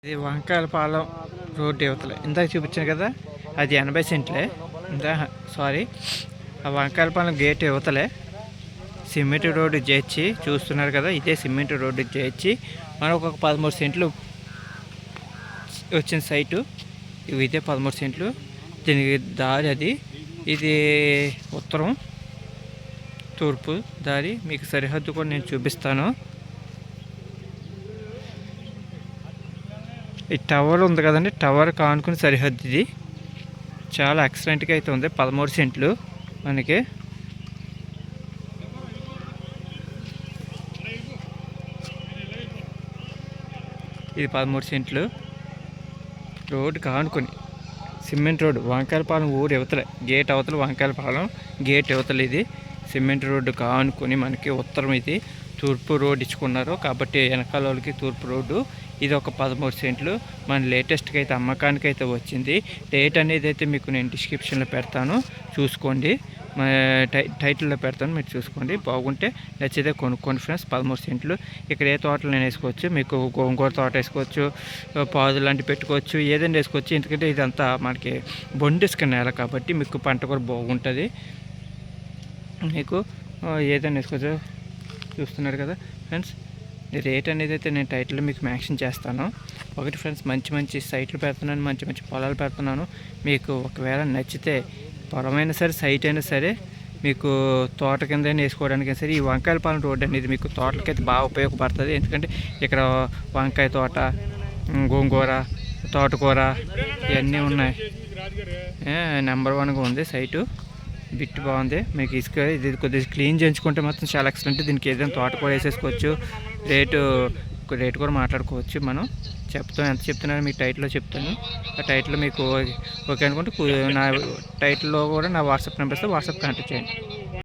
ఇది వంకాయలపాలెం రోడ్డు యువతలే ఇందాక చూపించాను కదా, అది 80 సెంట్లే. సారీ, ఆ వంకాయలపాలెం గేట్ యువతలే సిమెంట్ రోడ్డు చేర్చి చూస్తున్నారు కదా, ఇదే సిమెంట్ రోడ్డు చేర్చి మనకు ఒక 13 సెంట్లు వచ్చిన సైటు. ఇదే 13 సెంట్లు. దీనికి దారి అది. ఇది ఉత్తరం తూర్పు దారి. మీకు సరిహద్దు కూడా నేను చూపిస్తాను. ఈ టవర్ ఉంది కదండి, టవర్ కానుకుని సరిహద్దు ఇది. చాలా ఎక్సలెంట్గా అయితే ఉంది. 13 సెంట్లు మనకి. ఇది 13 సెంట్లు రోడ్డు కానుకొని సిమెంట్ రోడ్డు. వంకాయలపాలెం ఊరు యువతలే, గేట్ అవతల వంకాయలపాలెం గేట్ యువతలు. ఇది సిమెంట్ రోడ్డు కానుకొని మనకి ఉత్తరం. ఇది తూర్పు రోడ్డు ఇచ్చుకున్నారు కాబట్టి వెనకాల వాళ్ళకి తూర్పు రోడ్డు. ఇది ఒక 13 సెంట్లు. మన లేటెస్ట్గా అయితే అమ్మకానికి అయితే వచ్చింది. డేట్ అనేది అయితే మీకు నేను డిస్క్రిప్షన్లో పెడతాను, చూసుకోండి. టైటిల్లో పెడతాను, మీరు చూసుకోండి. బాగుంటే నచ్చితే కొనుక్కోండి ఫ్రెండ్స్. 13 సెంట్లు. ఇక్కడ ఏ తోటలు నేను వేసుకోవచ్చు, మీకు గోంగూర తోట వేసుకోవచ్చు, పాదు లాంటివి పెట్టుకోవచ్చు, ఏదైనా వేసుకోవచ్చు. ఎందుకంటే ఇదంతా మనకి బొండిస్క నేల కాబట్టి మీకు పంట కూడా బాగుంటుంది. మీకు ఏదైనా వేసుకోవచ్చు. చూస్తున్నారు కదా ఫ్రెండ్స్, రేట్ అనేది అయితే నేను టైటిల్లో మీకు మెన్షన్ చేస్తాను. ఒకటి ఫ్రెండ్స్, మంచి మంచి సైట్లు పెడుతున్నాను, మంచి మంచి పొలాలు పెడుతున్నాను. మీకు ఒకవేళ నచ్చితే పొలమైనా సరే, సైట్ అయినా సరే, మీకు తోట కింద వేసుకోవడానికైనా సరే, ఈ వంకాయలపాలెం రోడ్డు అనేది మీకు తోటలకైతే బాగా ఉపయోగపడుతుంది. ఎందుకంటే ఇక్కడ వంకాయ తోట, గోంగూర, తోటకూర ఇవన్నీ ఉన్నాయి. నెంబర్ 1గా ఉంది సైటు. బిట్ బాగుంది. మీకు ఇసుక ఇది కొద్దిగా క్లీన్ చేయించుకుంటే మాత్రం చాలా ఎక్సలెంట్. దీనికి ఏదైనా తోట కూడా వేసేసుకోవచ్చు. రేటు కూడా మాట్లాడుకోవచ్చు. మనం చెప్తాను, ఎంత చెప్తున్నారో మీకు టైటిల్లో చెప్తాను. ఆ టైటిల్లో మీకు ఓకే అనుకుంటే నా టైటిల్లో కూడా నా వాట్సాప్ నెంబర్ ఇస్తే వాట్సాప్ కాంటాక్ట్ చేయండి.